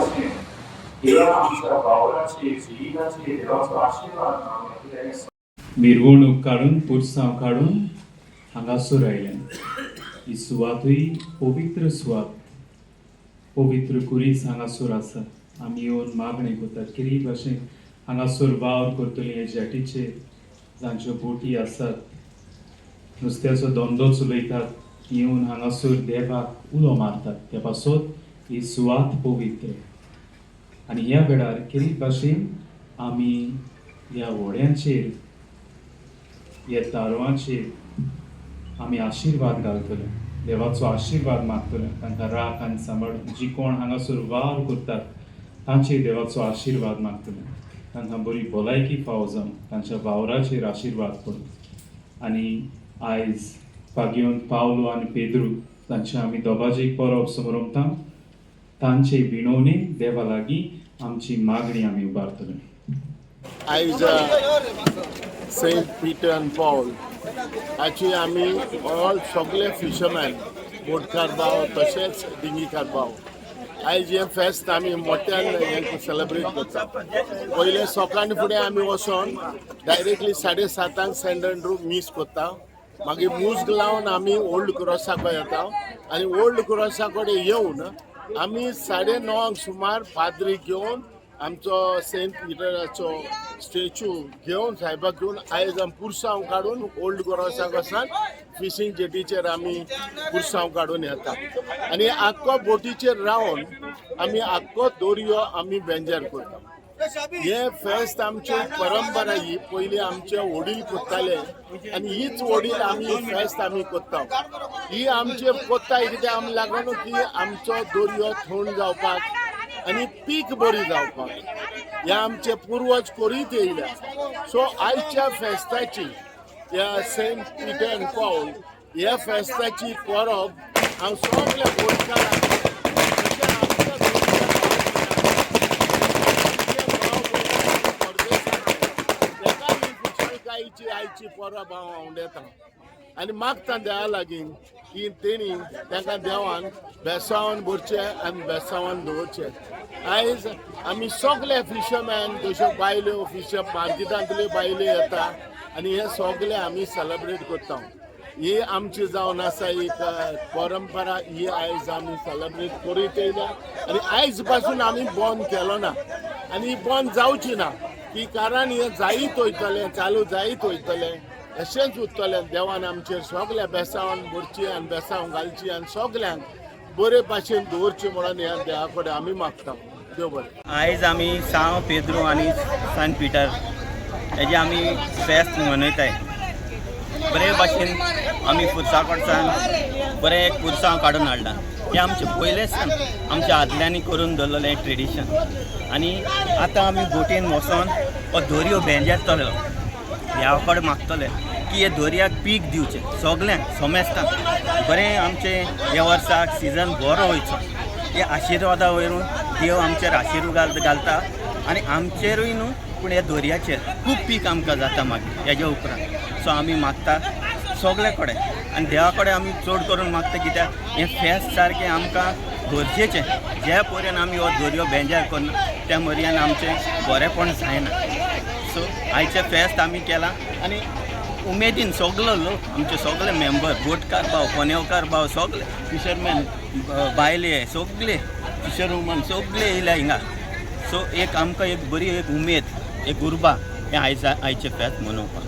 भाशेन ह्या आमच्या वावराचे जिविताचे देवाचो आशीर्वाद हांव मिरवणूक काढून पुरसांव काढून हांगासर आयलें. ही सुवातूय पवित्र सुवात, पवित्र कुरीस हांगासर आसा. आमी येवन मागणी करतात केरी भाशेन हांगासर वावर करतली हे जेटीचेर जांच्यो बोटी आसात, नुस्त्याचो धंदो चलयतात, येवन हांगासर देवाक उलो मारतात. त्या पासत ही सुवात पवित्र. आनी ह्या वेळार केरी भाशेन आमी ह्या व्हड्यांचेर, ह्या तारवांचेर आमी आशिर्वाद घालतले, देवाचो आशिर्वाद मागतले. तांकां राख आनी सांबाळून जी कोण हांगासर वावर करतात तांचेर देवाचो आशिर्वाद मागतले. तांकां बरी भलायकी फावो जावन तांच्या वावराचेर आशिर्वाद पडूं. आनी आयज पागयोन पावलो आनी पेद्रू तांचे आमी दोगांचें परब समरमता. तांचे विणवणेक देवा लागीं आमची मागणी आमी उबारतले. आयज सेंट पीटर एंड पॉल हाची आमी ऑल सगळे फिशरमॅन, बोटकार भाव तशेंच डिंगीकार भाव आयज हे फेस्त आमी मोठ्यान हे सेलिब्रेट करता. पयले सकाळी फुडें आमी वचोन डायरेक्टली 7:30 सेंट एंड्रू मीस करता. मागीर मुज्ग लावन आमी ओल्ड क्रॉसा कडेन येता आनी ओल्ड क्रॉसा कडेन येवन आमी 9:30 सुमार पाद्री घेवन आमचो सेंट पिटराचो स्टेच्यू घेवन साहेबाक घेवन आयज आमी पुरसांव काडून ओल्ड क्रॉसाक वचून फिशींग जेटीचेर आमी पुरसांव काडून येता. आनी आख्खो बोटीचेर रावन आमी आख्खो दर्यो आमी बेंजार करता. हे फेस्त आमची परंपरा ही पयलीं आमचे वडील करताले आनी हीच वडील आमी फेस्त आमी करता. ही आमचे कोत्ताय कित्याक आमी लागून की आमचो दर्यो थंड जावपाक आनी पीक बरी जावपाक हे आमचे पुर्वज करीत येयल्या. सो आयच्या फेस्ताची ह्या सेंट पीटर एंड पॉल ह्या फेस्ताची परब हांव सगळ्या गोंयकारांक आयची परब हांव उडयता आनी मागता देवा लागीं की तेणी तांकां देवान बेसांवान भरचें आनी बेसांवान दवरचें. आयज आमी सगळे फिशरमॅन तश्यो बायल्यो फिशर मार्केटांतल्यो बायल्यो येता आनी हे सगळे आमी सेलिब्रेट करता. ही आमची जावन आसा एक परंपरा. ही आयज आमी सेलिब्रेट करीत येयल्या आनी आयज पासून आमी बंद केलो ना आनी बंद जावची ना. की कारण हे जायत वयतलें, चालू जायत वयतलें, अशेंच उरतलें. देवान आमचेर सगळ्या बेसांवान भरची आनी बेसांव घालची आनी सगळ्यांक बरे भाशेन दवरची म्हणून ह्या देवा कडेन आमी मागता. देव बरें. आयज आमी सांव पेद्रू आनी सेंट पीटर हेजे आमी फेस्त मनयताय. बरे भाशेन आमी पुरसां कडच्यान बरें एक पुरसांव काडून हाडला. हे आमचे पयलेच आमच्या आदल्यांनी करून दवरलेलें ट्रेडिशन. आनी आतां आमी बोटीन वचोन हो दर्यो बेंजारतलो. ह्या कडेन मागतले की हे दर्याक पीक दिवचें सगल्यांक सोमेस्तांक. बरें आमचें ह्या वर्साक सिजन बरो वयचो. हे आशिर्वादा वयरून देव आमचेर आशिर्वाद घालता आनी आमचेरूय न्हू पूण ह्या दर्याचेर खूब पीक आमकां जाता मागीर हेज्या उपरांत. सो आमी मागता सगळे कडेन आनी देवा कडेन आमी चड करून मागता कित्याक हें फेस्त सारकें आमकां गरजेचें. जे पर्यंत आमी हो दर्यो बेंजार करना त्या पर्यंत आमचें बरेंपण जायना. सो आयचें फेस्त आमी केलां आनी उमेदीन सगलो लोक आमचे सगळे मेंबर, बोटकार भाव, कोनेवकार भाव, सगळे फिशरमॅन बायले सगळे फिशर वुमन सगळे येयल्या हिंगा. सो एक आमकां एक बरी एक उमेद, एक उर्बा हें आयचें फेस्त मनोवपाक.